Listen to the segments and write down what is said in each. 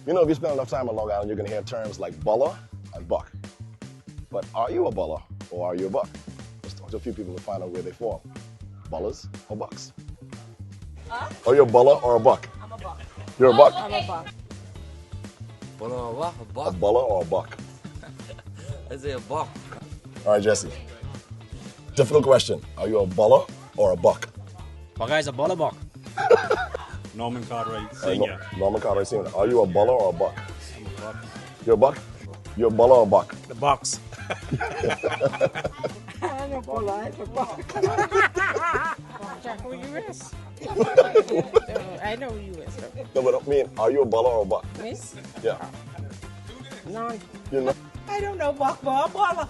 You know, if you spend enough time on Long Island, you're going to hear terms like buller and buck. But are you a buller or are you a buck? Let's talk to a few people to find out where they fall. Bullers or bucks? Are you a buller or a buck? I'm a buck. You're a buck? I'm a buck. Buller or what? A A buck? buller or a buck? I say a buck. All right, Jesse. Difficult question. Are you a buller or a buck? Buckeye is a baller buck. Norman Cartwright, senior. Norman Cartwright Senior. Are you a buller or a buck? I'm a buck. You're a buck? You're a buller or a buck? The Bucks. I'm a buller. I'm a buck. Jack, who you is? I know who you is. No, but I mean, are you a buller or a buck? Miss? Yeah. None. You know, I don't know buck or baller.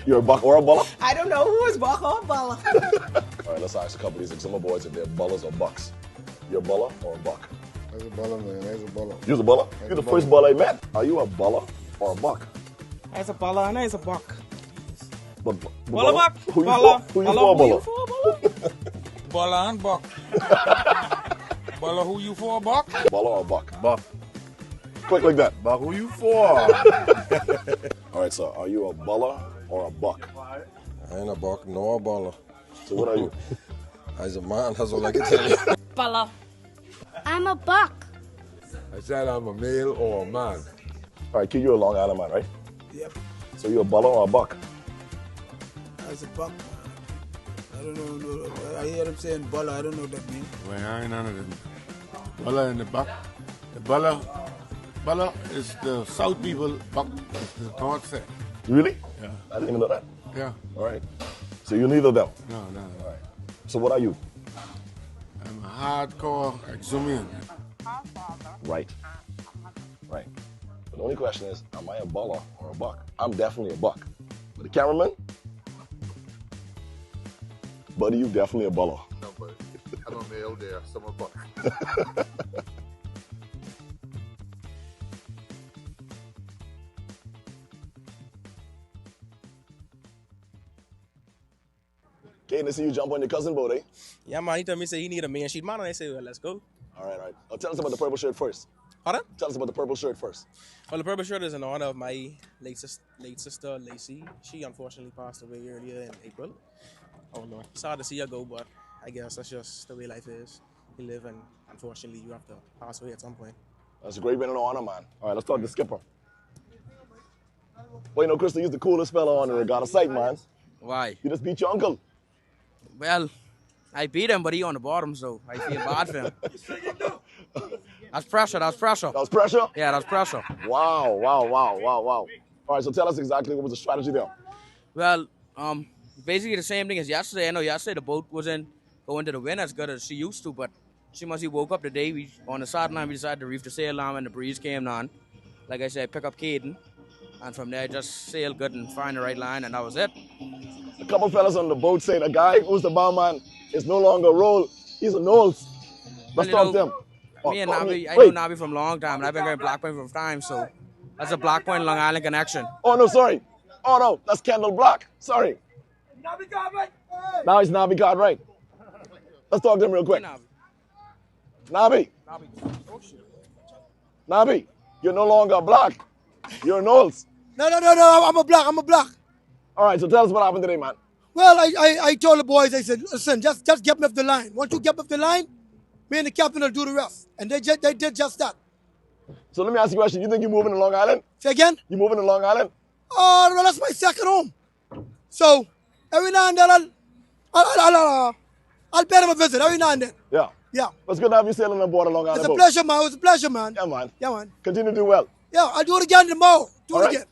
you're a buck or a buller? I don't know who is buck or baller. All right, let's ask a couple of these summer boys if they're bullers or bucks. You're a buller or a buck? That's a baller, man. That's a baller. You're a buller? That's You're the a first baller. buller I met. Are you a buller or a buck? As a baller and as a buck. But, Baller buck. Who you Baller. for? Who you Baller, for, who you buller? for, baller? Baller and buck. Baller, who you for, buck? Buller or buck? Buck. Quick like that. Buck, who you for? All right, sir. Are you a buller or a buck? I ain't a buck, nor a baller. So what are you? As a man, that's all I can tell you. Baller. I'm a buck. I said I'm a male or a man. All right, kid, you're a Long Island man, right? Yep, So you're a buller or a buck? as a buck. I don't know. I hear him saying baller. I don't know what that means. Well, I ain't none of them. Baller and the buck. The baller is the South people, buck is the North side. Really? Yeah. I didn't even know that. Yeah. All right. So you're neither of them. No. All right. So what are you? I'm a hardcore exhumian. Right. Right. But the only question is, am I a buller or a buck? I'm definitely a buck. But the cameraman? Buddy, you definitely a buller. No, but I don't know there, some of buck. Okay, let's see you jump on your cousin boat, eh? Yeah, man, he told me say he need a man sheet man, and I say, well, let's go. All right. Tell us about the purple shirt first. Pardon? Tell us about the purple shirt first. Well, the purple shirt is in honor of my late sister, Lacey. She unfortunately passed away earlier in April. Oh, no. Sad to see her go, but I guess that's just the way life is. You live, and unfortunately, you have to pass away at some point. That's a great win and honor, man. All right, let's talk to the skipper. Well, you know, Crystal, he's the coolest fella on the Regatta site, man. Why? You just beat your uncle. Well, I beat him, but he on the bottom, so I feel bad for him. That's pressure. That was pressure? Yeah, that's pressure. Wow. All right, so tell us exactly what was the strategy there. Well, basically the same thing as yesterday. I know yesterday the boat wasn't going to the wind as good as she used to, but she must have woke up today. On the sideline, we decided to reef the sail arm and the breeze came on. Like I said, pick up Caden. And from there, just sail good and find the right line, and that was it. A couple fellas on the boat say the guy who's the barman is no longer a roll, he's a nose. Let's talk to him. Me and Nabi, I know Nabi from a long time, and I've been going Black Point from time, so that's a Black Point Long Island connection. Oh, no, sorry. Oh, no, that's Kendall Black. Sorry. Now he's Nabi Cartwright. Let's talk to him real quick. Nabi. Nabi, you're no longer black. You're Knowles. No, I'm a black. All right, so tell us what happened today, man. Well, I told the boys, I said, listen, just get me off the line. Once you get me off the line, me and the captain will do the rest. And they did just that. So let me ask you a question. You think you're moving to Long Island? Say again? You moving to Long Island? Oh, well, that's my second home. So every now and then I'll pay them a visit every now and then. Yeah. Yeah. It's good to have you sailing on board a Long Island It's a boat. pleasure, man. It was a pleasure, man. Yeah, man. Yeah, man. Continue to do well. Yeah, I'll do it again tomorrow. Do All it right. again.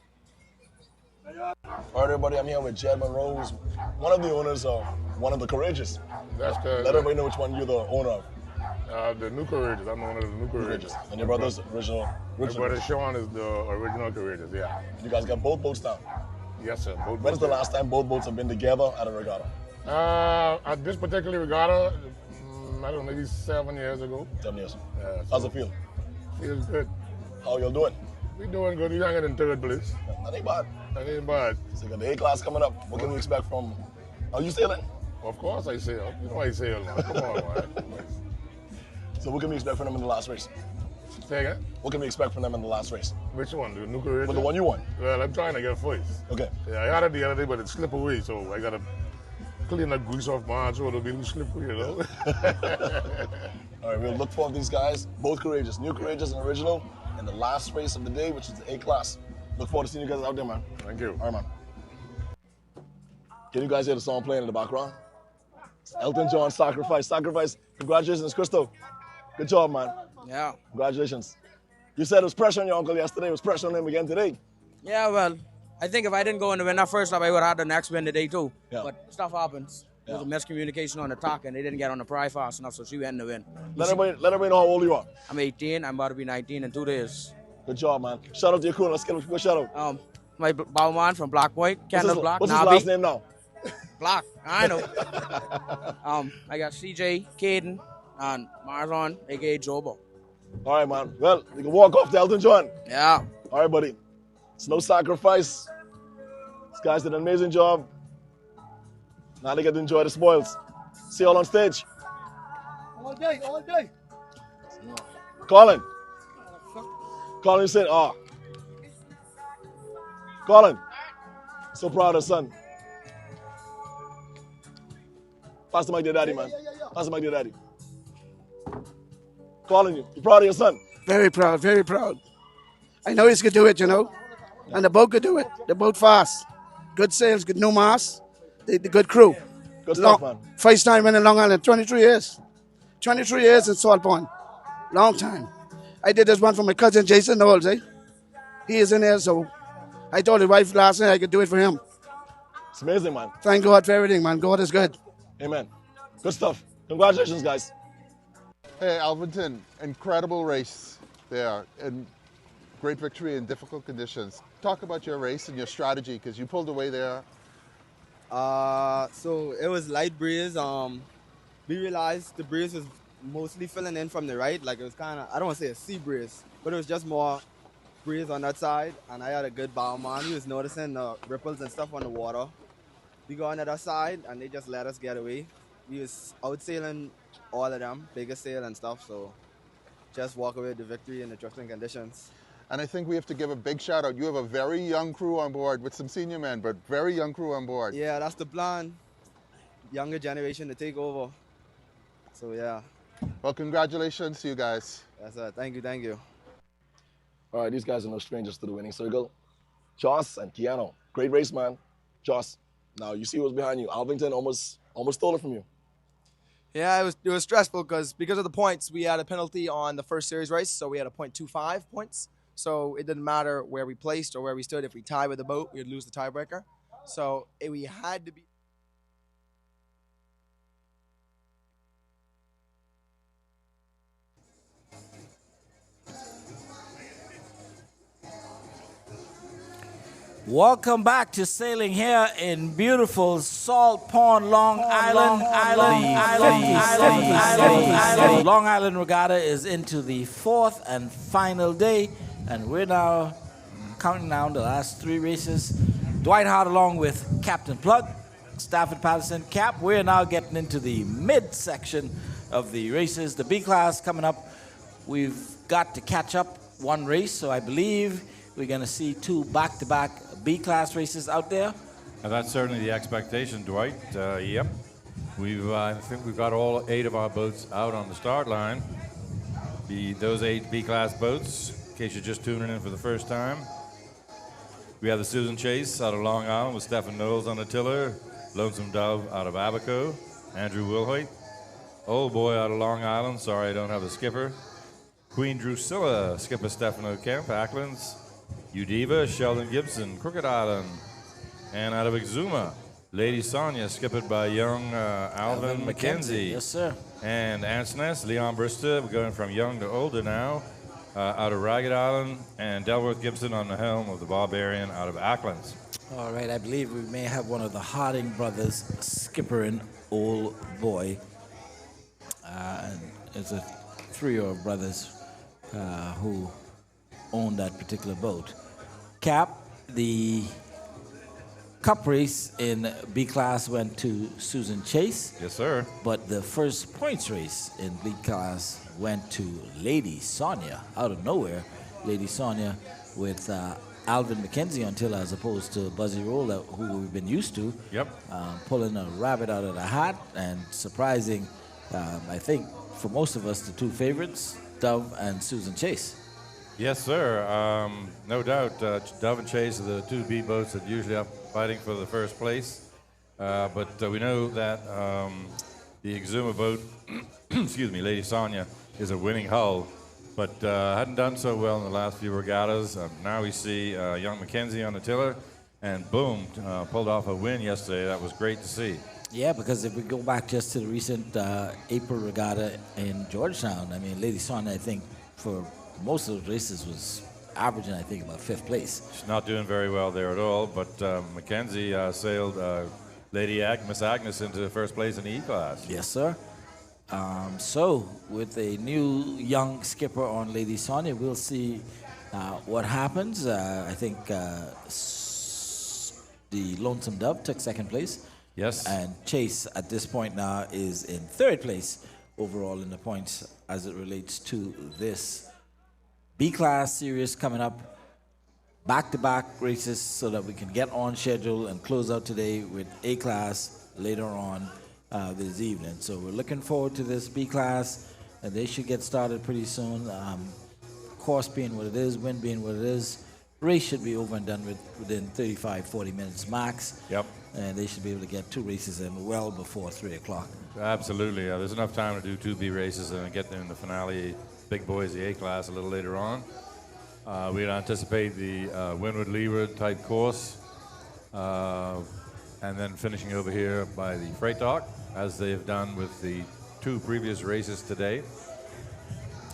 All right, everybody, I'm here with Jed Monroe's, one of the owners of one of the Courageous. That's Let everybody know which one you're the owner of. the new Courageous. I'm one of the new Courageous. And your brother's original. My brother Sean is the original Courageous, yeah. You guys got both boats down. Yes, sir. Both When is the last time both boats have been together at a regatta? At this particular regatta, I don't know, maybe 7 years ago. 7 years. Yeah, How's it feel? Feels good. How y'all doing? We doing good. We're hanging in third place. That ain't bad. That ain't bad. So you got the A class coming up. What can we expect from? Are you sailing? Of course I sail. You know I sail, man. Come on, man. So what can we expect from them in the last race? Say again? What can we expect from them in the last race? Which one? The nuclear? Well, the one you won. Well, I'm trying to get first. Okay. Yeah, I had it the other day, but it slipped away, so I gotta clean that grease off my arm so it'll be a little slippery, you know? All right, we'll look for these guys, both courageous, new courageous and original, in the last race of the day, which is the A class. Look forward to seeing you guys out there, man. Thank you. All right, man. Can you guys hear the song playing in the background? It's Elton John, Sacrifice. Sacrifice. Congratulations, Crystal. Good job, man. Yeah. Congratulations. You said it was pressure on your uncle yesterday. It was pressure on him again today. Yeah, well, I think if I didn't go in the win that first lap, I would have had the next win today too. Yeah. But stuff happens. There was a miscommunication on the talk, and they didn't get on the pry fast enough, so she went in the win. Let everybody know how old you are. I'm 18. I'm about to be 19 in 2 days. Good job, man. Shout out to your crew. Let's get a shout out. My bowman from Black Boy, Kendall Black. What's his last name now? Black. I know. I got CJ, Caden, and Marzon, aka Jobo. All right, man. Well, you can walk off to Elton John. Yeah. All right, buddy. It's no sacrifice. These guys did an amazing job. Now they get to enjoy the spoils. See you all on stage. All day, all day. Colin. Colin said, Colin. So proud of son. Pass the mic to your daddy, man. Pass the mic to your daddy. Colin, you proud of your son? Very proud, very proud. I know he's going to do it, you know. And the boat could do it. The boat fast. Good sails, good new mast. The good crew. Good stuff, man. First time in Long Island, 23 years. 23 years in Salt Pond. Long time. I did this one for my cousin Jason Knowles, eh? He is in there, so I told his wife last night I could do it for him. It's amazing, man. Thank God for everything, man. God is good. Amen. Good stuff. Congratulations, guys. Hey, Alvinton, incredible race there and great victory in difficult conditions. Talk about your race and your strategy because you pulled away there. So it was light breeze. We realized the breeze was mostly filling in from the right. Like it was kind of, I don't want to say a sea breeze, but it was just more breeze on that side. And I had a good bowman. He was noticing the ripples and stuff on the water. We go on the other side and they just let us get away. We was outsailing all of them, bigger sail and stuff. So just walk away with the victory in the drifting conditions. And I think we have to give a big shout out. You have a very young crew on board with some senior men, but very young crew on board. Yeah, that's the plan. Younger generation to take over. So yeah. Well, congratulations to you guys. That's it. Thank you, thank you. All right, these guys are no strangers to the winning circle. Joss and Keanu, great race, man. Joss, now you see what's behind you. Alvington almost stole it from you. Yeah, it was stressful because of the points, we had a penalty on the first series race, so we had a .25 points. So it didn't matter where we placed or where we stood. If we tied with the boat, we'd lose the tiebreaker. So we had to be. Welcome back to sailing here in beautiful Salt Pond, Long Island. Long Island Regatta is into the 4th and final day, and we're now counting down the last 3 races. Dwight Hart along with Captain Plug, Stafford Patterson, Cap. We're now getting into the mid-section of the races. The B class coming up. We've got to catch up 1 race, so I believe we're going to see 2 back-to-back B-class races out there. And that's certainly the expectation, Dwight. Yep. I think we've got all 8 of our boats out on the start line. Those 8 B-class boats, in case you're just tuning in for the first time. We have the Susan Chase out of Long Island with Stephen Knowles on the tiller. Lonesome Dove out of Abaco. Andrew Wilhoit. Old Boy out of Long Island. Sorry I don't have a skipper. Queen Drusilla, skipper Stefano Kemp, Acklands. Udiva, Sheldon Gibson, Crooked Island, and out of Exuma, Lady Sonia, skippered by young Alvin McKenzie. Yes, sir. And Ansness, Leon Brista, we're going from young to older now, out of Ragged Island, and Delworth Gibson on the helm of the Barbarian out of Acklands. All right, I believe we may have one of the Harding brothers skippering Old Boy. And it's a trio of brothers who own that particular boat. Cap, the cup race in B class went to Susan Chase. Yes, sir. But the first points race in B class went to Lady Sonia. Out of nowhere, Lady Sonia with Alvin McKenzie on tiller as opposed to Buzzy Roll, who we've been used to. Yep. Pulling a rabbit out of the hat and surprising, I think, for most of us, the two favorites, Dove and Susan Chase. Yes, sir. No doubt, Dove and Chase are the two B boats that usually are fighting for the first place. But we know that the Exuma boat, excuse me, Lady Sonia, is a winning hull, but hadn't done so well in the last few regattas. Now we see young McKenzie on the tiller, and boom, pulled off a win yesterday. That was great to see. Yeah, because if we go back just to the recent April regatta in Georgetown, I mean, Lady Sonia, I think, for most of the races was averaging, I think, about 5th place. She's not doing very well there at all, but McKenzie sailed Miss Agnes into first place in the E-class. Yes, sir. So, with a new young skipper on Lady Sonia, we'll see what happens. I think the Lonesome Dove took 2nd place. Yes. And Chase, at this point now, is in 3rd place overall in the points as it relates to this B-class series coming up, back-to-back races so that we can get on schedule and close out today with A-class later on this evening. So we're looking forward to this B-class, and they should get started pretty soon. Course being what it is, wind being what it is, race should be over and done with within 35, 40 minutes max. Yep. And they should be able to get 2 races in well before 3 o'clock. Absolutely. There's enough time to do 2 B races and get them in the finale. Big boys, the A-class, a little later on. We'd anticipate the windward-leeward type course, and then finishing over here by the freight dock, as they've done with the 2 previous races today.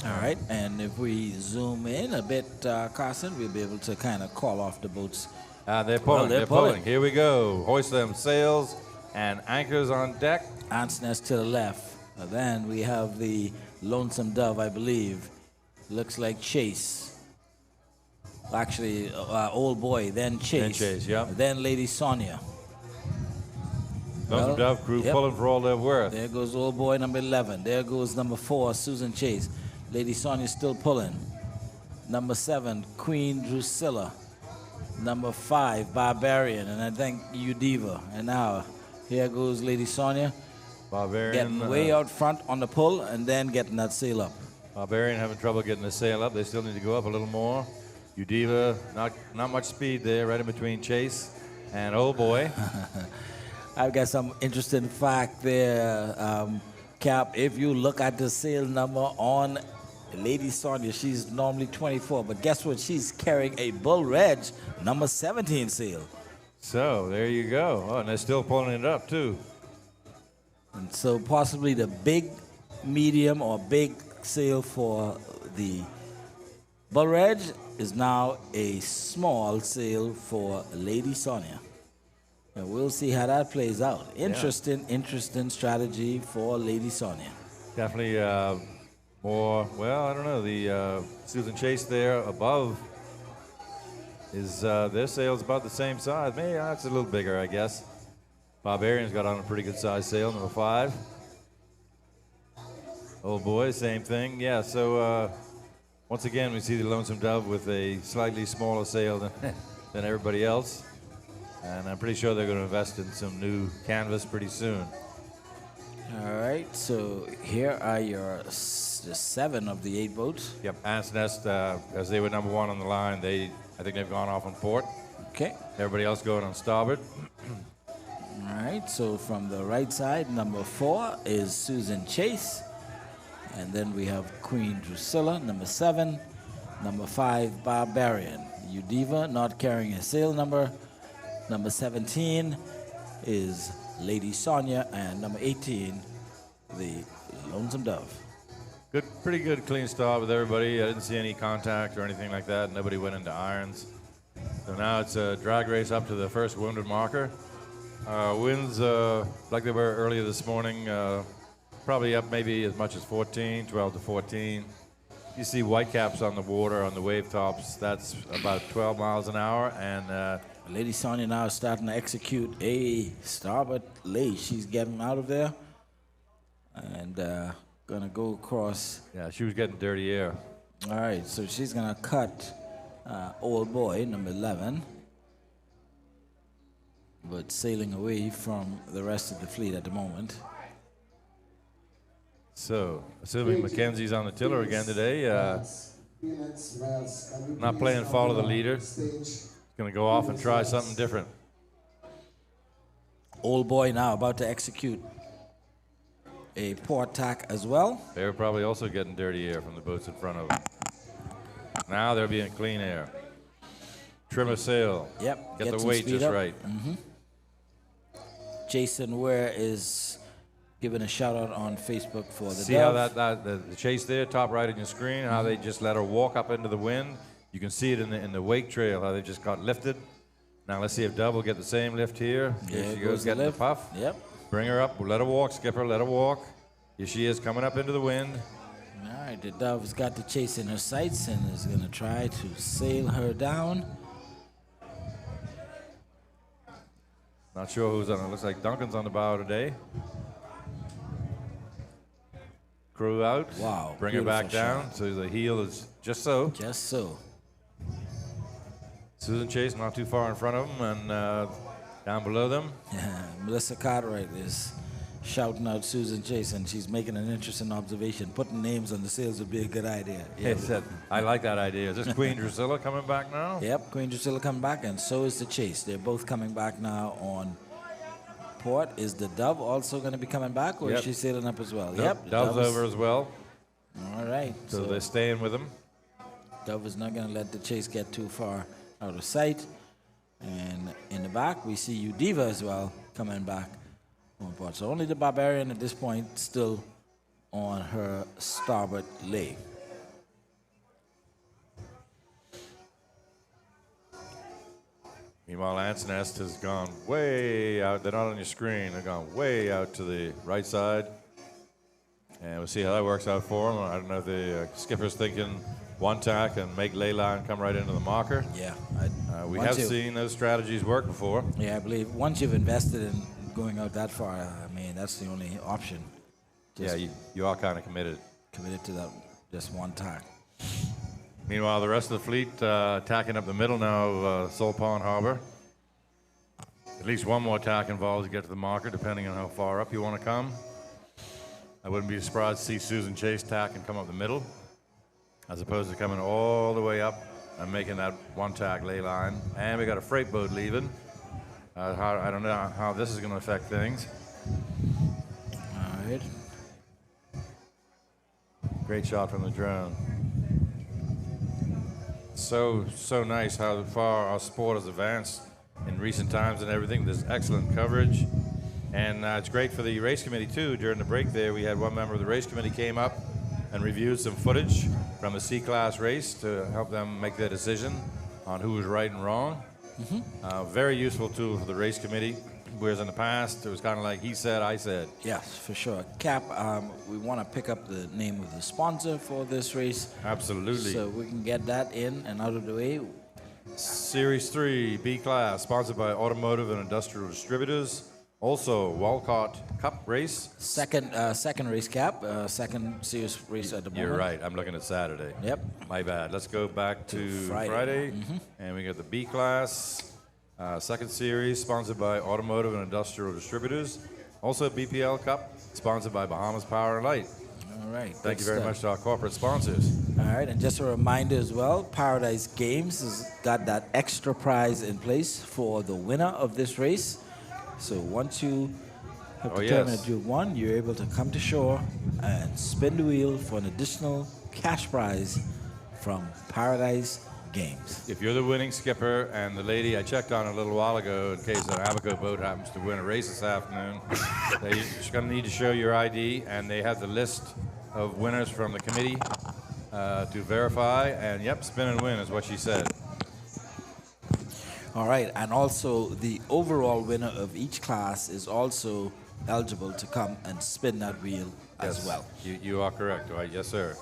All right, and if we zoom in a bit, Carson, we'll be able to kind of call off the boats. They're pulling, they're pulling. Here we go. Hoist them sails and anchors on deck. Ants Nest to the left. Then we have the Lonesome Dove, I believe. Looks like Chase. Actually, Old Boy, then Chase. Then Chase, yeah. Then Lady Sonia. Lonesome Dove crew pulling for all they're worth. There goes Old Boy number 11. There goes number 4, Susan Chase. Lady Sonia still pulling. Number 7, Queen Drusilla. Number 5, Barbarian. And I think Udiva. And now, here goes Lady Sonia. Barbarian. Getting way out front on the pull and then getting that sail up. Barbarian having trouble getting the sail up. They still need to go up a little more. Udiva, not much speed there, right in between Chase and Old Boy. I've got some interesting fact there, Cap. If you look at the sail number on Lady Sonia, she's normally 24, but guess what? She's carrying a Bull Reg number 17 sail. So there you go. Oh, and they're still pulling it up too. And so possibly the big, medium, or big sail for the Bull Reg is now a small sail for Lady Sonia. And we'll see how that plays out. Interesting strategy for Lady Sonia. Definitely more, well, I don't know, the Susan Chase there above is, their sail's about the same size. Maybe that's a little bigger, I guess. Barbarian's got on a pretty good size sail, number 5. Old Boy, same thing. Yeah, so once again, we see the Lonesome Dove with a slightly smaller sail than everybody else. And I'm pretty sure they're going to invest in some new canvas pretty soon. All right, so here are the 7 of the 8 boats. Yep, Ants Nest, as they were number 1 on the line, I think they've gone off on port. Okay. Everybody else going on starboard. All right, so from the right side, number 4 is Susan Chase. And then we have Queen Drusilla, number 7. Number 5, Barbarian. Udiva not carrying a sail number. Number 17 is Lady Sonia. And number 18, the Lonesome Dove. Good, pretty good clean start with everybody. I didn't see any contact or anything like that. Nobody went into irons. So now it's a drag race up to the first wounded marker. Winds, like they were earlier this morning, probably up maybe as much as 12 to 14. You see whitecaps on the water, on the wave tops. That's about 12 miles an hour, and Lady Sonia now is starting to execute a starboard lay. She's getting out of there and gonna go across. Yeah, she was getting dirty air. All right, so she's gonna cut Old Boy, number 11, but sailing away from the rest of the fleet at the moment. So, assuming Mackenzie's on the tiller again today, not playing follow the leader. Going to go off and try something different. Old Boy now about to execute a port tack as well. They're probably also getting dirty air from the boats in front of them. Now they're being clean air. Trim a sail. Yep. Get the weight just right. Jason Ware is giving a shout out on Facebook for the See Dove. how the chase there, top right on your screen, how they just let her walk up into the wind. You can see it in the wake trail, how they just got lifted. Now let's see if Dove will get the same lift here. Here she goes getting the puff. Yep. Bring her up. Let her walk, skipper. Let her walk. Here she is coming up into the wind. All right, the Dove's got the chase in her sights and is going to try to sail her down. Not sure who's on it. Looks like Duncan's on the bow today. Crew out. Wow. Bring her back down. So the heel is just so. Just so. Susan Chase not too far in front of them and down below them. Yeah, Melissa Cartwright is shouting out Susan Chase, and she's making an interesting observation. Putting names on the sails would be a good idea. Yeah. I like that idea. Is this Queen Drusilla coming back now? Yep, Queen Drusilla coming back, and so is the Chase. They're both coming back now on port. Is the Dove also going to be coming back, or is she sailing up as well? Nope, Yep. Dove's over as well. All right. So they're staying with him. Dove is not going to let the Chase get too far out of sight. And in the back, we see Udiva as well coming back on port. So only the Barbarian at this point still on her starboard lay. Meanwhile, Ant's Nest has gone way out. They're not on your screen. They've gone way out to the right side. And we'll see how that works out for them. I don't know if the skipper's thinking one tack and make ley line come right into the marker. Yeah. We have seen those strategies work before. Yeah, I believe once you've invested in going out that far, I mean, that's the only option. Yeah, you are kind of committed. Committed to that just one tack. Meanwhile, the rest of the fleet tacking up the middle now of Sole Pond Harbor. At least one more tack involved to get to the marker, depending on how far up you want to come. I wouldn't be surprised to see Susan Chase tack and come up the middle, as opposed to coming all the way up and making that one tack ley line. And we got a freight boat leaving. I don't know how this is going to affect things. All right. Great shot from the drone. So nice how far our sport has advanced in recent times and everything. There's excellent coverage. And it's great for the race committee, too. During the break there, we had one member of the race committee came up and reviewed some footage from a C-class race to help them make their decision on who was right and wrong. Very useful tool for the race committee, whereas in the past, it was kind of like he said, I said. Yes, for sure. Cap, we want to pick up the name of the sponsor for this race. Absolutely. So we can get that in and out of the way. Series 3, B-Class, sponsored by Automotive and Industrial Distributors. Also, Walcott Cup race. Second race, Cap. Second serious race at the moment. You're right. I'm looking at Saturday. Yep. My bad. Let's go back to Friday. And we got the B-Class, second series, sponsored by Automotive and Industrial Distributors. Also, BPL Cup, sponsored by Bahamas Power and Light. All right. Thank you very much to our corporate sponsors. All right, and just a reminder as well, Paradise Games has got that extra prize in place for the winner of this race. So once you have determined that you won, you're able to come to shore and spin the wheel for an additional cash prize from Paradise Games. If you're the winning skipper and the lady I checked on a little while ago, in case an Abaco boat happens to win a race this afternoon, they're just going to need to show your ID, and they have the list of winners from the committee to verify. And yep, spin and win is what she said. All right, and also the overall winner of each class is also eligible to come and spin that wheel as well. You are correct, right? Yes, sir.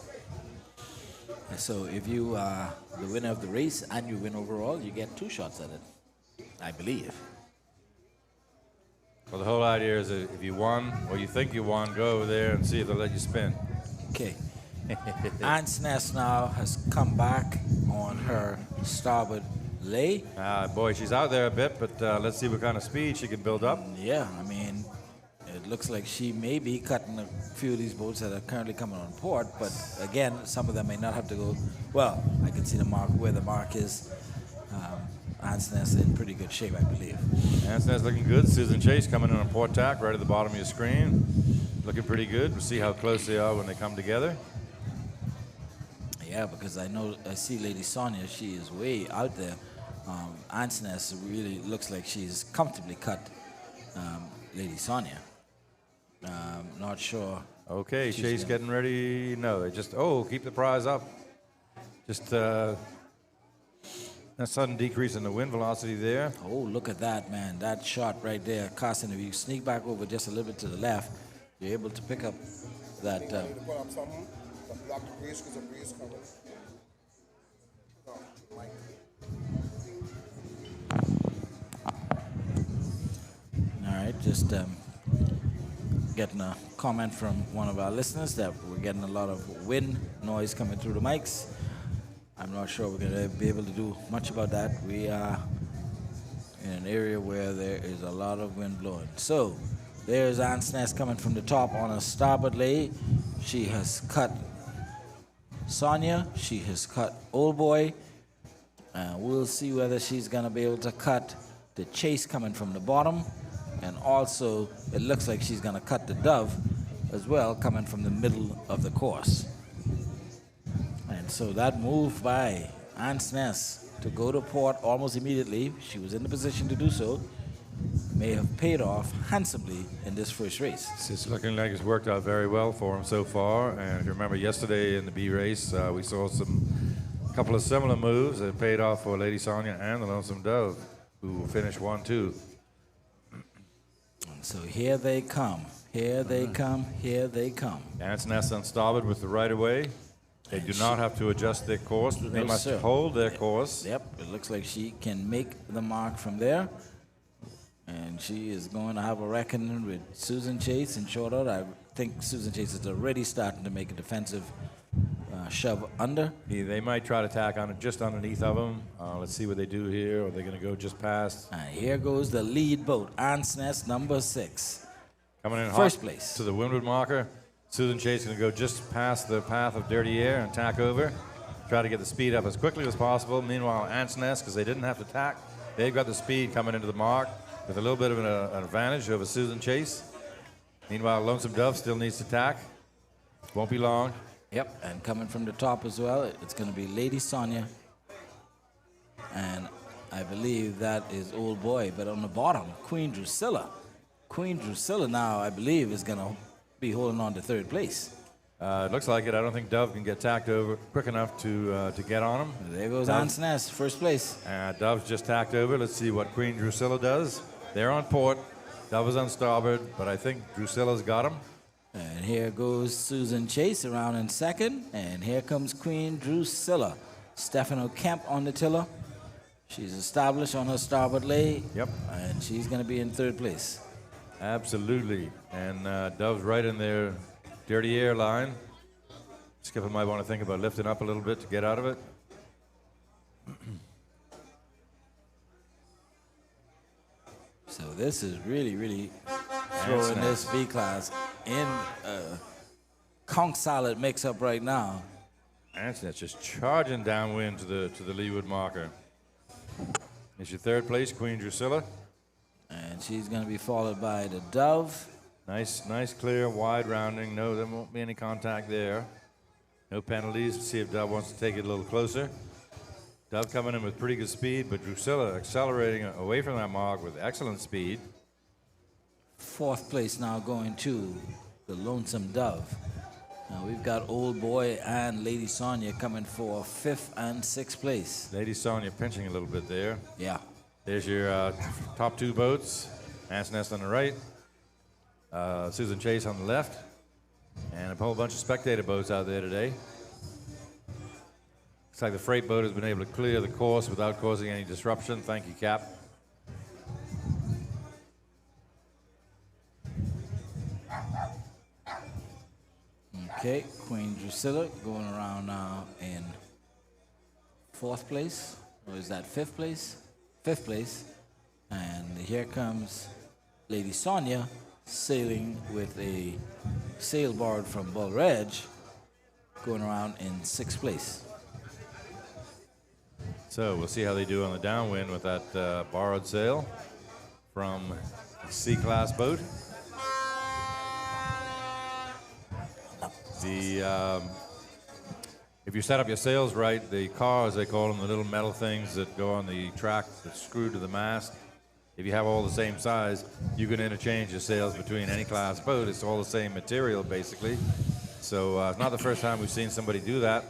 So if you are the winner of the race and you win overall, you get 2 shots at it. I believe. Well, the whole idea is that if you won or you think you won, go over there and see if they'll let you spin. Okay. Ant's Nest now has come back on her starboard lay. Boy, she's out there a bit, but let's see what kind of speed she can build up. Yeah, I mean, it looks like she may be cutting a few of these boats that are currently coming on port, but again, some of them may not have to go. Well, I can see the mark where the mark is. Ant's Nest in pretty good shape, I believe. Ant's Nest looking good. Susan Chase coming in on port tack right at the bottom of your screen. Looking pretty good. We'll see how close they are when they come together. Yeah, because I see Lady Sonia, she is way out there. Ant's Nest really looks like she's comfortably cut Lady Sonia. Not sure. Okay, Chase getting ready. No, they just, keep the prize up. Just a sudden decrease in the wind velocity there. Oh, look at that, man. That shot right there. Carson, if you sneak back over just a little bit to the left, you're able to pick up that. All right, just getting a comment from one of our listeners that we're getting a lot of wind noise coming through the mics. I'm not sure we're going to be able to do much about that. We are in an area where there is a lot of wind blowing. So there's Ant's Nest coming from the top on a starboard lay. She has cut Sonia. She has cut Old Boy. We'll see whether she's going to be able to cut the Chase coming from the bottom. And also, it looks like she's going to cut the Dove as well, coming from the middle of the course. And so that move by Ant's Nest to go to port almost immediately, she was in the position to do so, may have paid off handsomely in this first race. It's looking like it's worked out very well for him so far. And if you remember yesterday in the B race, we saw a couple of similar moves that paid off for Lady Sonia and the Lonesome Dove, who finished 1-2. And so here they come. Here they come. Here they come. Ant's Nest on starboard with the right of way. They do not have to adjust their course. They must hold their course. Yep, it looks like she can make the mark from there. And she is going to have a reckoning with Susan Chase and short out. I think Susan Chase is already starting to make a defensive shove under. Yeah, they might try to tack on it just underneath of them. Let's see what they do here. Are they going to go just past? And here goes the lead boat, Ant's Nest number 6. Coming in first hot place to the windward marker. Susan Chase is going to go just past the path of dirty air and tack over. Try to get the speed up as quickly as possible. Meanwhile, Ant's Nest, because they didn't have to tack, they've got the speed coming into the mark with a little bit of an advantage over Susan Chase. Meanwhile, Lonesome Dove still needs to tack. Won't be long. Yep, and coming from the top as well, it's going to be Lady Sonia. And I believe that is Old Boy. But on the bottom, Queen Drusilla. Queen Drusilla now, I believe, is going to be holding on to third place. It looks like it. I don't think Dove can get tacked over quick enough to get on him. There goes Ant's Nest, first place. Dove's just tacked over. Let's see what Queen Drusilla does. They're on port. Dove is on starboard, but I think Drusilla's got him. And here goes Susan Chase around in second. And here comes Queen Drusilla. Stefano Kemp on the tiller. She's established on her starboard lay. Yep. And she's going to be in third place. Absolutely. And Dove's right in their dirty air line. Skipper might want to think about lifting up a little bit to get out of it. So this is really throwing this B class in a conch solid mix-up right now. Ant's Nest just charging downwind to the leeward marker. It's your third place, Queen Drusilla. And she's going to be followed by the Dove. Nice, clear, wide rounding. No, there won't be any contact there. No penalties. Let's see if Dove wants to take it a little closer. Dove coming in with pretty good speed, but Drusilla accelerating away from that mark with excellent speed. Fourth place now going to the Lonesome Dove. Now we've got Old Boy and Lady Sonia coming for 5th and 6th place. Lady Sonia pinching a little bit there. Yeah. There's your top two boats. Ant's Nest on the right. Susan Chase on the left. And a whole bunch of spectator boats out there today. Looks like the freight boat has been able to clear the course without causing any disruption. Thank you, Cap. Okay, Queen Drusilla going around now in 4th place. Or is that 5th place? 5th place. And here comes Lady Sonia sailing with a sailboard from Bull Reg going around in 6th place. So we'll see how they do on the downwind with that borrowed sail from a C-class boat. If you set up your sails right, the cars, they call them, the little metal things that go on the track that's screwed to the mast, if you have all the same size, you can interchange your sails between any class boat. It's all the same material, basically. So it's not the first time we've seen somebody do that.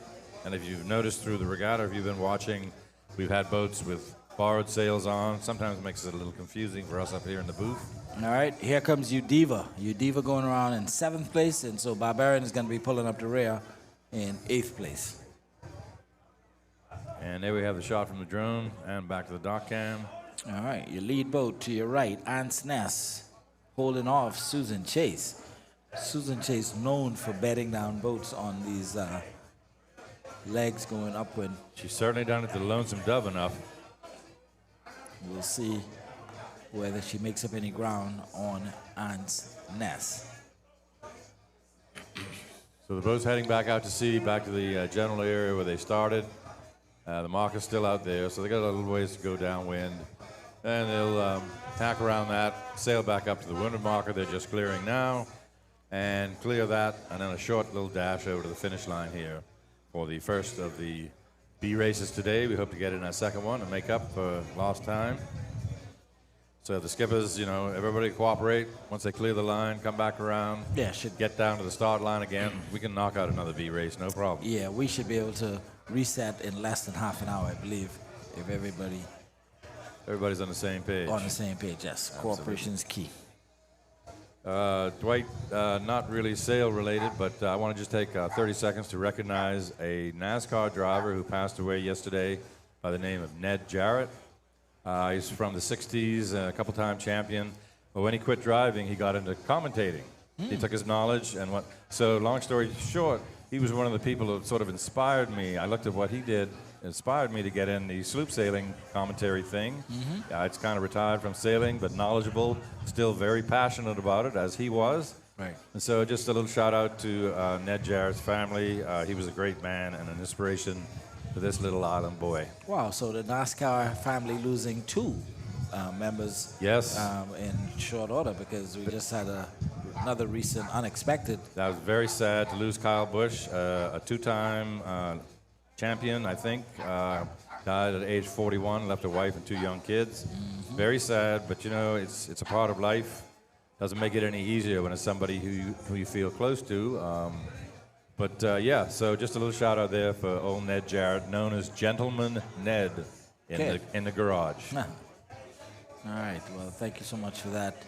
And if you've noticed through the regatta, if you've been watching, we've had boats with borrowed sails on. Sometimes it makes it a little confusing for us up here in the booth. All right, here comes Udiva. Udiva going around in 7th place, and so Barbarian is going to be pulling up the rear in 8th place. And there we have the shot from the drone and back to the dock cam. All right, your lead boat to your right, Ant's Nest, holding off Susan Chase. Susan Chase known for bedding down boats on these legs going upwind. She's certainly done it to the Lonesome Dove enough. We'll see whether she makes up any ground on Ant's Nest. So the boat's heading back out to sea, back to the general area where they started. The marker's still out there, so they got a little ways to go downwind. And they'll tack around that, sail back up to the windward marker they're just clearing now, and clear that, and then a short little dash over to the finish line here for the first of the B races today. We hope to get in our second one and make up for lost time. So the skippers, you know, everybody cooperate. Once they clear the line, come back around. Yeah, should get down to the start line again. We can knock out another B race, no problem. Yeah, we should be able to reset in less than half an hour, I believe, if everybody's on the same page. On the same page, yes. Cooperation is key. Dwight, not really sail related, but I want to just take 30 seconds to recognize a NASCAR driver who passed away yesterday by the name of Ned Jarrett. He's from the 60s, a couple-time champion. But when he quit driving, he got into commentating. He took his knowledge and what. So long story short, he was one of the people who sort of inspired me. I looked at what he did, inspired me to get in the sloop sailing commentary thing. It's kind of retired from sailing, but knowledgeable, still very passionate about it, as he was. Right. And so just a little shout out to Ned Jarrett's family. He was a great man and an inspiration to this little island boy. Wow, so the NASCAR family losing 2 members yes. In short order, because we just had another recent unexpected. That was very sad to lose Kyle Busch, a 2-time champion, I think. Died at age 41, left a wife and 2 young kids. Very sad, but you know, it's a part of life. Doesn't make it any easier when it's somebody who you feel close to. Yeah, so just a little shout out there for old Ned Jarrett, known as Gentleman Ned in the garage. All right, well, thank you so much for that.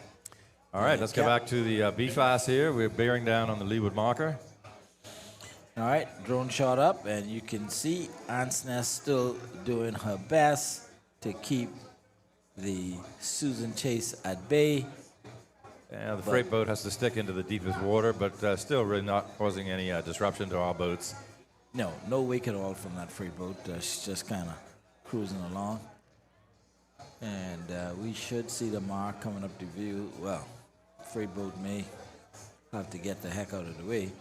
All right, let's get back to the B class here. We're bearing down on the leeward marker. All right, drone shot up, and you can see Ant's Nest still doing her best to keep the Susan Chase at bay. Yeah, the freight boat has to stick into the deepest water, but still really not causing any disruption to our boats. No wake at all from that freight boat. She's just kind of cruising along. And we should see the mark coming up to view. Well, freight boat may have to get the heck out of the way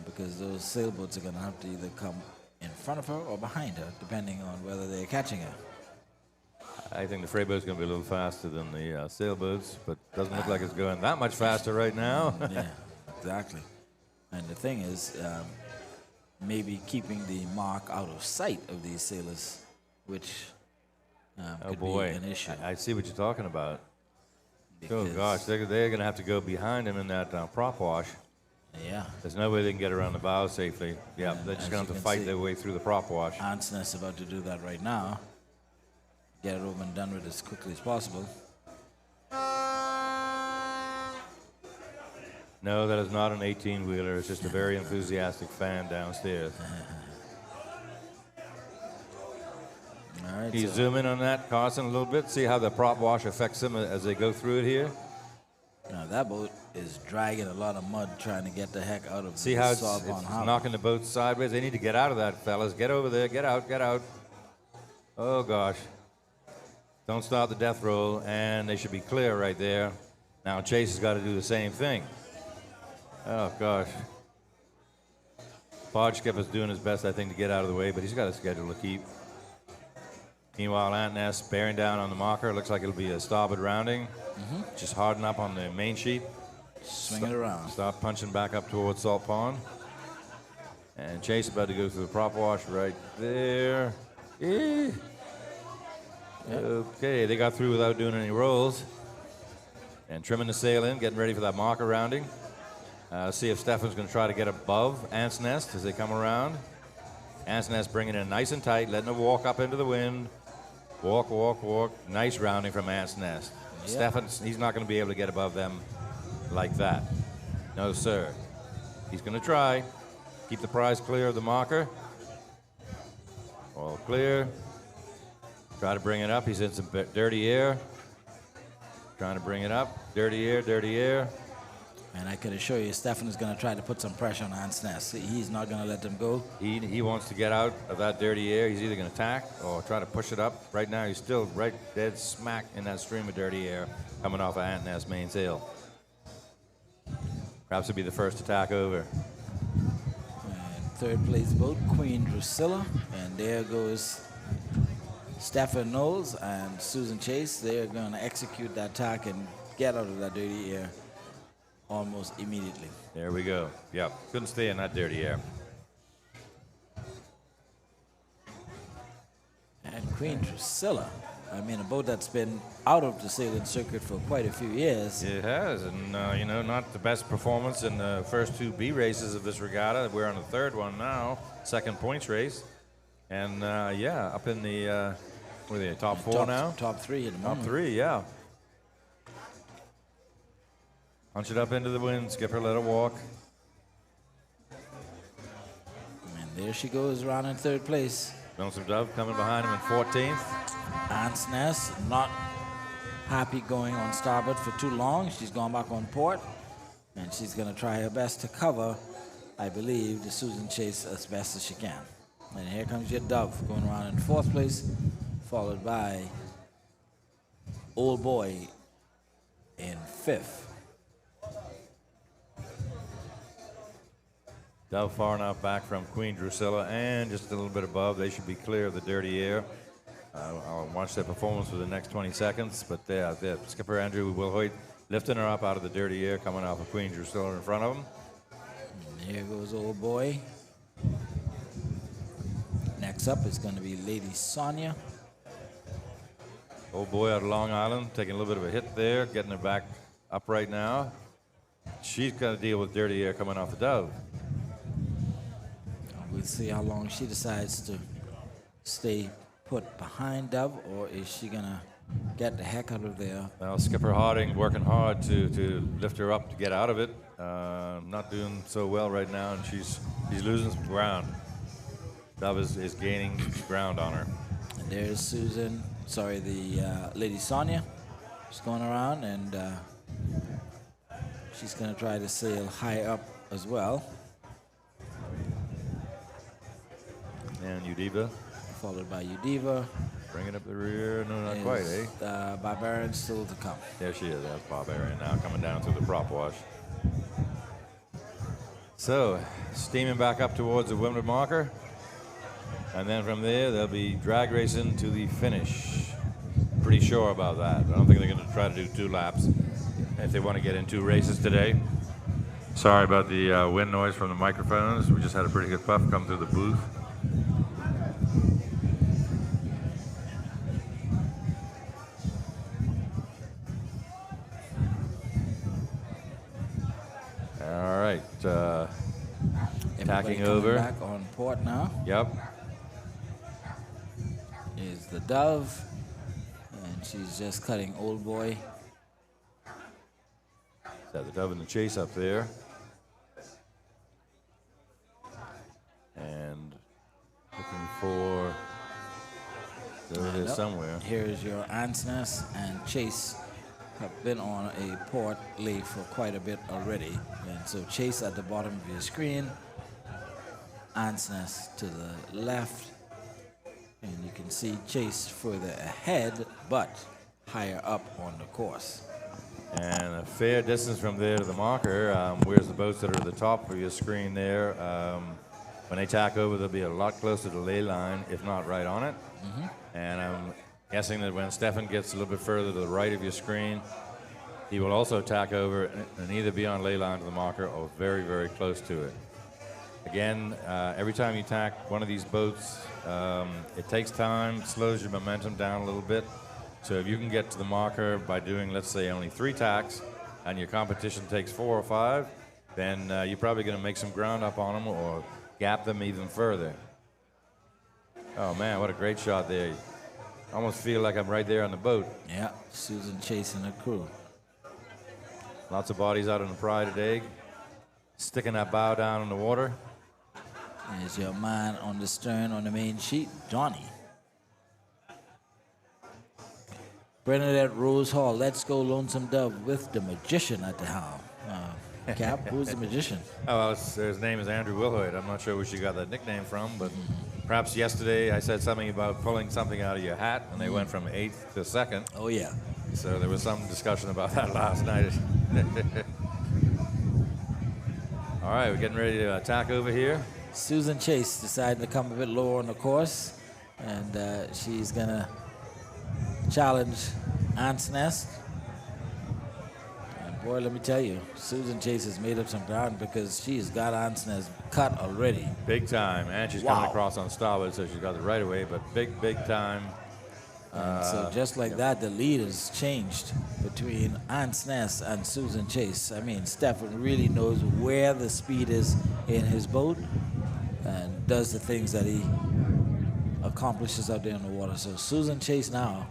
because those sailboats are going to have to either come in front of her or behind her, depending on whether they're catching her. I think the freight boat's going to be a little faster than the sailboats, but doesn't look like it's going that much faster right now. Yeah, exactly. And the thing is, maybe keeping the mark out of sight of these sailors, which could be an issue. I see what you're talking about. Oh gosh, they're going to have to go behind him in that prop wash. Yeah. There's no way they can get around the bow safely. Yeah, they're just going to have to fight their way through the prop wash. Ant's Nest about to do that right now. Get it over and done with as quickly as possible. No, that is not an 18-wheeler. It's just a very enthusiastic fan downstairs. All right, Can you zoom in on that, Carson, a little bit? See how the prop wash affects them as they go through it here? Now, that boat is dragging a lot of mud trying to get the heck out of See the how it's Sawbon Harbor. knocking the boat sideways? They need to get out of that, fellas. Get over there. Get out. Get out. Oh, gosh. Don't start the death roll, and they should be clear right there. Now Chase has got to do the same thing. Oh, gosh. Barge Skipper's doing his best, I think, to get out of the way, but he's got a schedule to keep. Meanwhile, Antness bearing down on the marker. Looks like it'll be a starboard rounding. Just harden up on the main sheet. Swing it around. Start punching back up towards Salt Pond. And Chase about to go through the prop wash right there. Okay, they got through without doing any rolls. And trimming the sail in, getting ready for that marker rounding. See if Stefan's going to try to get above Ant's Nest as they come around. Ant's Nest bringing it in nice and tight, letting it walk up into the wind. Walk, walk, walk. Nice rounding from Ant's Nest. Yep. Stefan, he's not going to be able to get above them like that. No, sir. He's going to try. Keep the prize clear of the marker. All clear. Try to bring it up. He's in some dirty air. Trying to bring it up. Dirty air, dirty air. And I can assure you, Stefan is going to try to put some pressure on Ant's Nest. He's not going to let them go. He wants to get out of that dirty air. He's either going to tack or try to push it up. Right now, he's still right dead smack in that stream of dirty air coming off of Ant's Nest main sail. Perhaps he'll be the first to tack over. And third place boat, Queen Drusilla. And there goes Stefan Knowles and Susan Chase. They're going to execute that tack and get out of that dirty air almost immediately. There we go. Yep, couldn't stay in that dirty air. And Queen Drusilla, I mean, a boat that's been out of the sailing circuit for quite a few years. It has, and you know, not the best performance in the first two B races of this regatta. We're on the third one now, second points race, and yeah, up in the what are they, top four now? Top three at the moment. Top three, yeah. Punch it up into the wind, Skipper, let it walk. And there she goes, around in third place. Lonesome Dove coming behind him in 14th. Ant's Nest not happy going on starboard for too long. She's gone back on port, and she's going to try her best to cover, I believe, the Susan Chase as best as she can. And here comes your Dove going around in fourth place, followed by Old Boy in fifth. Dove far enough back from Queen Drusilla and just a little bit above. They should be clear of the dirty air. I'll watch their performance for the next 20 seconds. But yeah, Skipper Andrew Wilhoit lifting her up out of the dirty air, coming off of Queen Drusilla in front of him. And there goes Old Boy. Next up is going to be Lady Sonia. Old Boy out of Long Island, taking a little bit of a hit there, getting her back up right now. She's got to deal with dirty air coming off the Dove. We'll see how long she decides to stay put behind Dove, or is she going to get the heck out of there? Well, Skipper Harding working hard to lift her up to get out of it. Not doing so well right now, and she's losing some ground. Dove is gaining ground on her. And there's Susan, sorry, the Lady Sonia. She's going around, and she's going to try to sail high up as well. And Udiva. Followed by Udiva. Bringing up the rear. No, not quite, eh? Barbarian still to come. There she is. That's Barbarian now coming down through the prop wash. So, steaming back up towards the windward marker. And then from there, they'll be drag racing to the finish. Pretty sure about that. I don't think they're going to try to do 2 laps if they want to get in 2 races today. Sorry about the wind noise from the microphones. We just had a pretty good puff come through the booth. All right, tacking over. Back on port now. Yep. Is the Dove, and she's just cutting Old Boy. Got the Dove in the chase up there. And looking for, there it is somewhere. Here's your Ant's Nest and Chase have been on a port lay for quite a bit already. And so Chase at the bottom of your screen, Ants Nest to the left, and you can see Chase further ahead, but higher up on the course. And a fair distance from there to the marker. Where's the boats that are at the top of your screen there? When they tack over, they'll be a lot closer to the ley line, if not right on it. And I'm guessing that when Stefan gets a little bit further to the right of your screen, he will also tack over and either be on ley line to the marker or very, very close to it. Again, every time you tack one of these boats, it takes time, slows your momentum down a little bit. So if you can get to the marker by doing, let's say, only 3 tacks, and your competition takes 4 or 5, then you're probably going to make some ground up on them or gap them even further. Oh man, what a great shot there. I almost feel like I'm right there on the boat. Yeah, Susan chasing the crew. Lots of bodies out on the pride today, sticking that bow down in the water. There's your man on the stern on the main sheet, Johnny. Bernadette Rose Hall, Let's Go Lonesome Dove with the magician at the helm. Cap, who's the magician? Oh, well, his name is Andrew Wilhoit. I'm not sure where she got that nickname from, but perhaps yesterday I said something about pulling something out of your hat, and they went from 8th to 2nd. Oh, yeah. So there was some discussion about that last night. All right, we're getting ready to attack over here. Susan Chase decided to come a bit lower on the course, and she's going to challenge Ants Nest. And boy, let me tell you, Susan Chase has made up some ground because she's got Ants Nest cut already. Big time, and she's coming across on starboard, so she's got the right of way, but big time. And so just like that, the lead has changed between Ants Nest and Susan Chase. I mean, Stefan really knows where the speed is in his boat and does the things that he accomplishes out there in the water. So Susan Chase now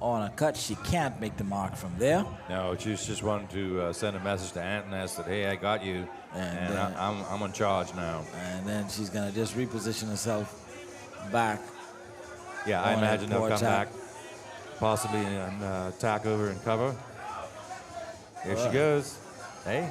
on a cut. She can't make the mark from there. No, she's just wanting to send a message to Ant Nest that, hey, I got you, and I'm in charge now. And then she's going to just reposition herself back. Yeah, I imagine they'll come back, possibly and tack over and cover. Here she goes. Hey.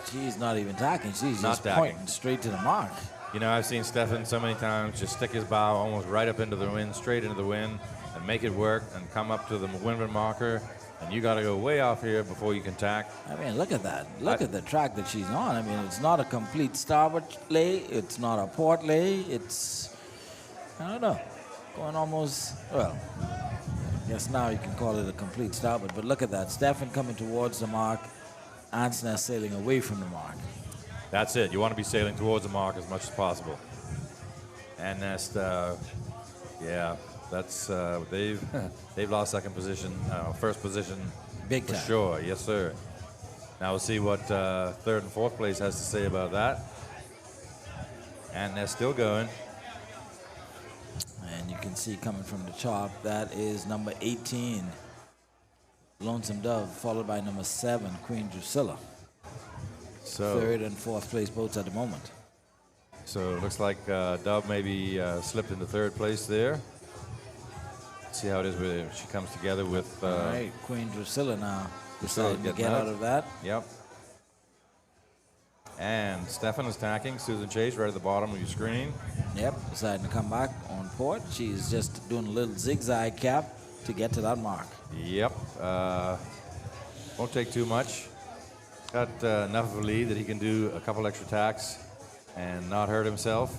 She's not even tacking. She's not just tacking. Pointing straight to the mark. You know, I've seen Stefan so many times just stick his bow almost right up into the wind, straight into the wind, and make it work and come up to the windward marker. And you got to go way off here before you can tack. I mean, look at that. Look at the track that she's on. I mean, it's not a complete starboard lay. It's not a port lay. It's, I don't know, going almost, well, I guess now you can call it a complete starboard. But look at that. Stefan coming towards the mark. Ants Nest sailing away from the mark. That's it. You want to be sailing towards the mark as much as possible. And Nest, yeah, that's they've lost second position, first position, big for time. Sure. Yes, sir. Now we'll see what third and fourth place has to say about that. And Nest still going. And you can see coming from the top, that is number 18, Lonesome Dove, followed by number 7, Queen Drusilla. So third and fourth place boats at the moment. So it looks like Dove maybe slipped into third place there. See how it is where she comes together with. All right, Queen Drusilla now deciding to get out of that. Yep. And Stefan is tacking. Susan Chase right at the bottom of your screen. Yep, deciding to come back on port. She's just doing a little zigzag cap to get to that mark. Yep. Won't take too much. Got enough of a lead that he can do a couple extra tacks and not hurt himself.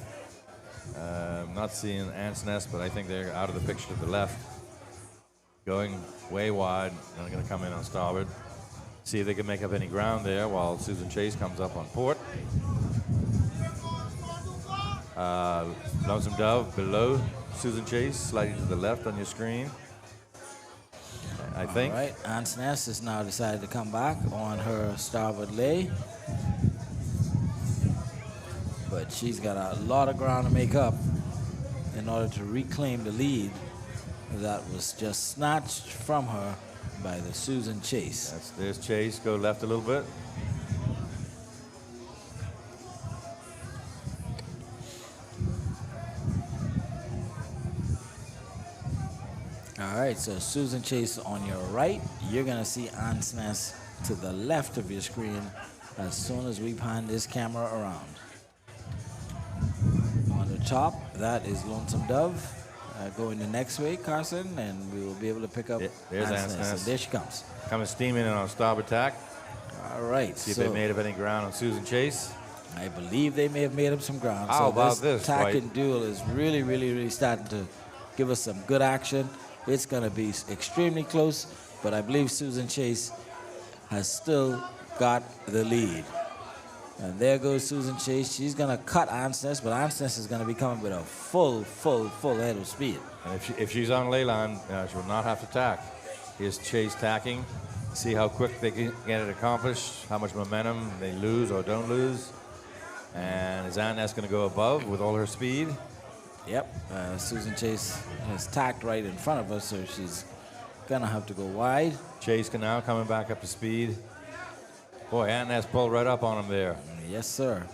Not seeing Ants Nest, but I think they're out of the picture to the left. Going way wide. They're going to come in on starboard. See if they can make up any ground there while Susan Chase comes up on port. Lonesome Dove below Susan Chase, slightly to the left on your screen. I think. All right, Ants Nest has now decided to come back on her starboard lay. But she's got a lot of ground to make up in order to reclaim the lead that was just snatched from her by the Susan Chase. There's Chase, go left a little bit. All right, so Susan Chase on your right. You're going to see Ants Nest to the left of your screen as soon as we pan this camera around. On the top, that is Lonesome Dove. Going the next way, Carson, and we will be able to pick up There's Ants Ants Nest. Nest. And there she comes. Coming steaming in on starboard tack. All right. See if they made up any ground on Susan Chase. I believe they may have made up some ground. How so about this, tack Dwight? and duel is really starting to give us some good action. It's going to be extremely close, but I believe Susan Chase has still got the lead. And there goes Susan Chase. She's going to cut Ants Nest, but Ants Nest is going to be coming with a full head of speed. And if she's on ley line, she will not have to tack. Here's Chase tacking. See how quick they can get it accomplished, how much momentum they lose or don't lose. And is Ant Nest going to go above with all her speed? Yep. Susan Chase has tacked right in front of us, so she's going to have to go wide. Chase can now coming back up to speed. Boy, Ant Nest pulled right up on him there. Yes, sir.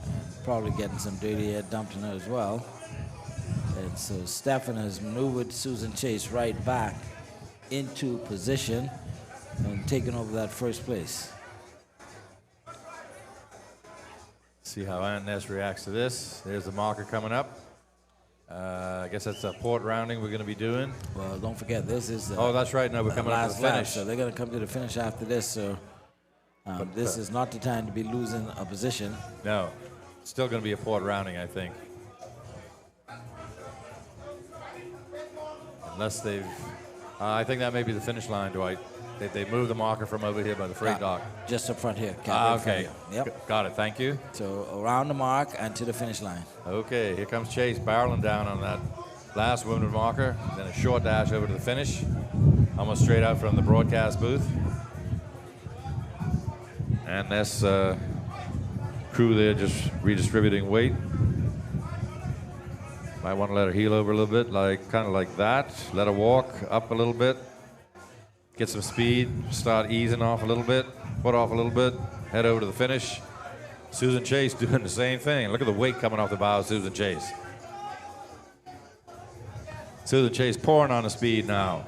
And probably getting some dirty air dumped in her as well. And so Stefan has maneuvered Susan Chase right back into position and taken over that first place. See how Ant Nest reacts to this. There's the marker coming up. I guess that's a port rounding we're going to be doing. Well, don't forget, this is oh, that's right. No, we're coming up to the lap, finish. so they're going to come to the finish after this. So this is not the time to be losing a position. No, it's still going to be a port rounding, I think. Unless they've, I think that may be the finish line, Dwight. They moved the marker from over here by the freight dock. Just up front here. Okay. Yep. Got it. Thank you. So around the mark and to the finish line. Okay, here comes Chase barreling down on that last wounded marker. Then a short dash over to the finish. Almost straight out from the broadcast booth. And this crew there just redistributing weight. Might want to let her heel over a little bit, kind of like that. Let her walk up a little bit. Get some speed, start easing off a little bit, put off a little bit, head over to the finish. Susan Chase doing the same thing. Look at the weight coming off the bow of Susan Chase. Susan Chase pouring on the speed now.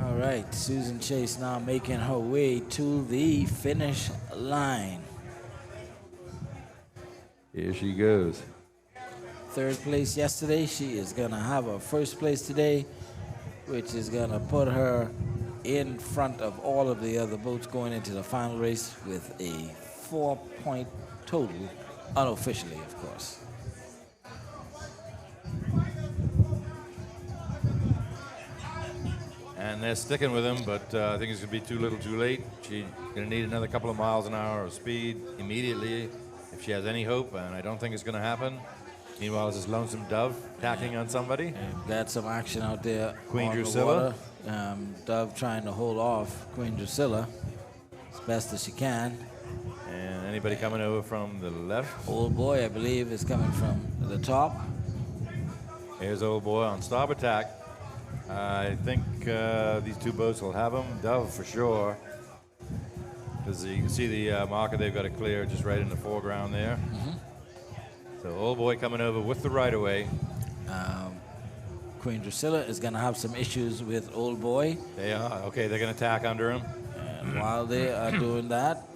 All right, Susan Chase now making her way to the finish line. Here she goes. Third place yesterday. She is going to have her first place today, which is going to put her in front of all of the other boats going into the final race with a 4-point total, unofficially, of course. And they're sticking with him, but I think it's going to be too little too late. She's going to need another couple of miles an hour of speed immediately if she has any hope, and I don't think it's going to happen. Meanwhile, this is Lonesome Dove tacking on somebody. And got some action out there. Queen on Drusilla. The water. Dove trying to hold off Queen Drusilla as best as she can. And anybody coming over from the left? Old Boy, I believe, is coming from the top. Here's Old Boy on starboard tack. I think these two boats will have him. Dove for sure. Because you can see the marker they've got to clear just right in the foreground there. Mm-hmm. So Old Boy coming over with the right of way. Queen Drusilla is going to have some issues with Old Boy. They are. Okay, they're going to tack under him. And while they are doing that,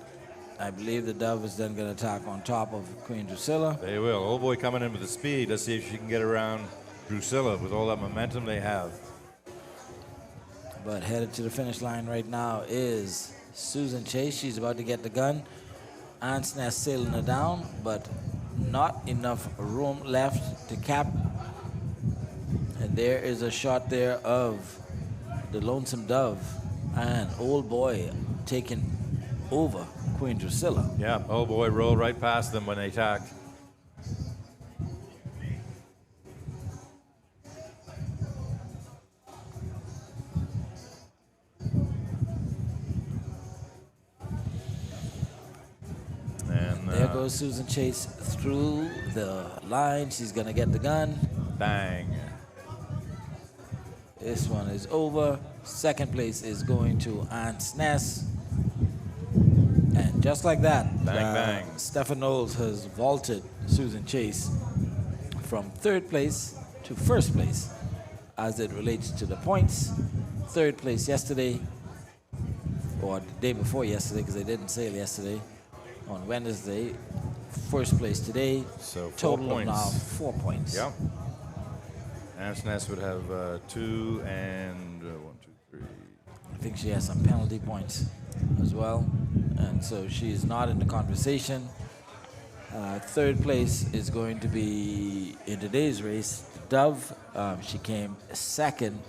I believe the Dove is then going to tack on top of Queen Drusilla. They will. Old Boy coming in with the speed. Let's see if she can get around Drusilla with all that momentum they have. But headed to the finish line right now is Susan Chase. She's about to get the gun. Ants Nest sailing her down, but not enough room left to cap. And there is a shot there of the Lonesome Dove and Old Boy taking over Queen Drusilla. Yeah, Old Boy rolled right past them when they tacked. And there goes Susan Chase through the line. She's going to get the gun. Bang. This one is over. Second place is going to Ants Nest. just like that, Bang, bang. Stefan Knowles has vaulted Susan Chase from third place to first place as it relates to the points. Third place yesterday, or the day before yesterday, because they didn't sail yesterday, on Wednesday. First place today. So 4 total points. of now 4 points. Yep. Ansness would have 2 and 1, 2, 3. I think she has some penalty points as well, and so she is not in the conversation. Third place is going to be in today's race, Dove. She came second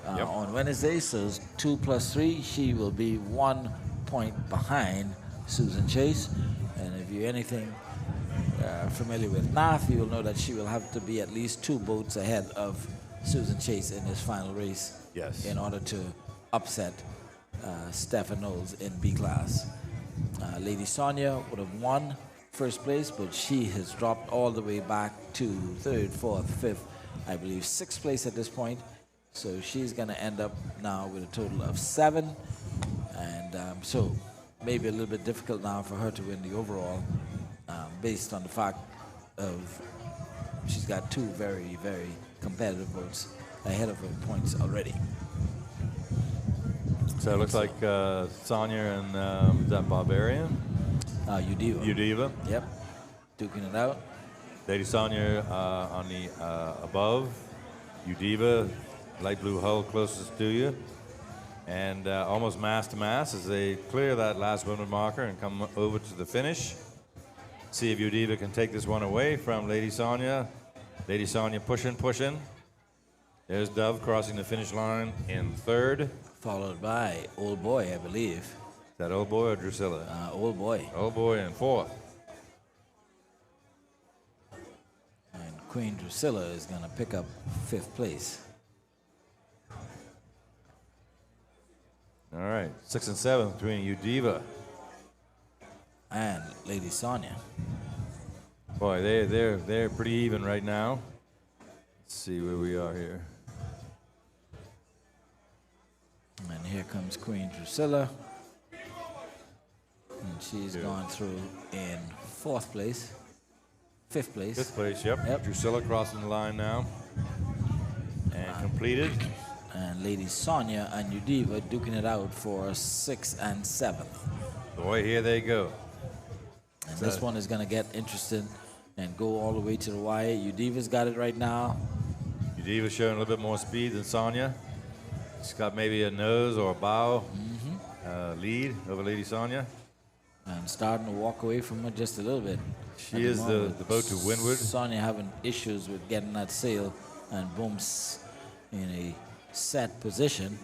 on Wednesday, so it's 2 plus 3. She will be 1 point behind Susan Chase, and if you're anything familiar with math, you will know that she will have to be at least 2 boats ahead of Susan Chase in this final race. Yes. In order to upset Stefan Knowles in B class. Lady Sonia would have won first place, but she has dropped all the way back to third, fourth, fifth, I believe 6th place at this point. So she's going to end up now with a total of 7, and so maybe a little bit difficult now for her to win the overall, based on the fact of she's got 2 very, very competitive boats ahead of her in points already. So it looks like Sonia and is that Barbarian? Udiva. Udiva. Yep. Duking it out. Lady Sonia on the above. Udiva, light blue hull closest to you. And almost mast to mast as they clear that last windward marker and come over to the finish. See if Udiva can take this one away from Lady Sonia. Lady Sonia pushing. There's Dove crossing the finish line in third. Followed by Old Boy, I believe. Is that Old Boy or Drusilla? Old Boy. Old Boy in fourth. And Queen Drusilla is going to pick up 5th place. All right, 6th and 7th between Udiva and Lady Sonia. Boy, they're pretty even right now. Let's see where we are here. And here comes Queen Drusilla. And she's gone through in 4th place. 5th place. 5th place, yep. Drusilla crossing the line now. And completed. And Lady Sonia and Udiva duking it out for 6th and 7th. Boy, here they go. And this one is going to get interesting and go all the way to the wire. Udiva's got it right now. Udiva's showing a little bit more speed than Sonia. She's got maybe a nose or a bow lead over Lady Sonia. And starting to walk away from her just a little bit. She is the boat to windward. Sonia having issues with getting that sail and booms in a set position.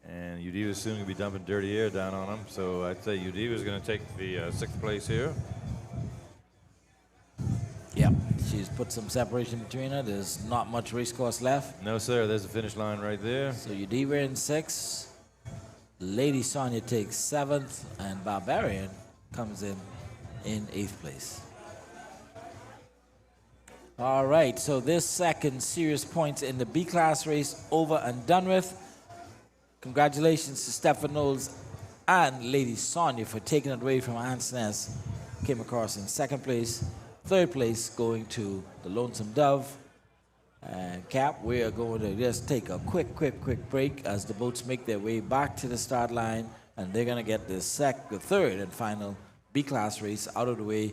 And Udiva's soon going to be dumping dirty air down on him. So I'd say Udiva's going to take the 6th place here. Yep, she's put some separation between her. There's not much race course left. No, sir. There's the finish line right there. So Udiva in 6th. Lady Sonia takes 7th. And Barbarian comes in 8th place. All right, so this second serious points in the B-class race over and done with. Congratulations to Stefan Knowles and Lady Sonia for taking it away from Ansness. Came across in 2nd place. 3rd place going to the Lonesome Dove. And Cap, we are going to just take a quick break as the boats make their way back to the start line, and they're going to get the 3rd and final B-class race out of the way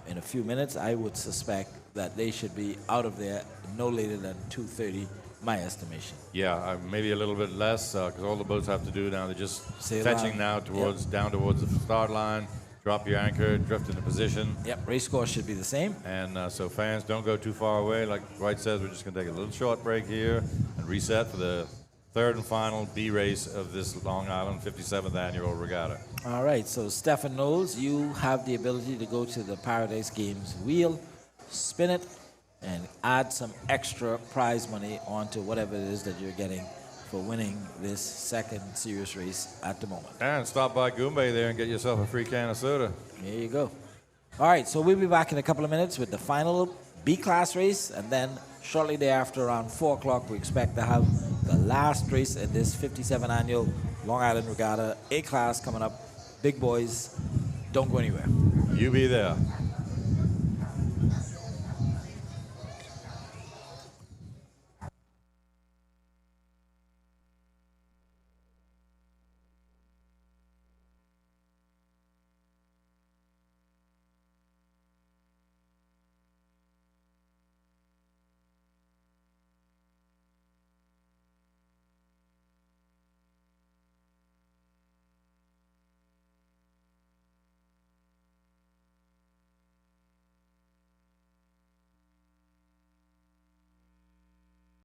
in a few minutes. I would suspect that they should be out of there no later than 2:30, my estimation. Yeah, maybe a little bit less because all the boats have to do now. They're just fetching now towards down towards the start line. Drop your anchor, drift into position. Yep, race course should be the same. And so fans, don't go too far away. Like Dwight says, we're just going to take a little short break here and reset for the 3rd and final B race of this Long Island 57th Annual Regatta. All right, so Stefan Knowles, you have the ability to go to the Paradise Games wheel, spin it, and add some extra prize money onto whatever it is that you're getting for winning this second serious race at the moment. And stop by Goombay there and get yourself a free can of soda. There you go. All right, so we'll be back in a couple of minutes with the final B-class race, and then shortly thereafter, around 4 o'clock, we expect to have the last race in this 57th Annual Long Island Regatta A-class coming up big boys. Don't go anywhere. You be there.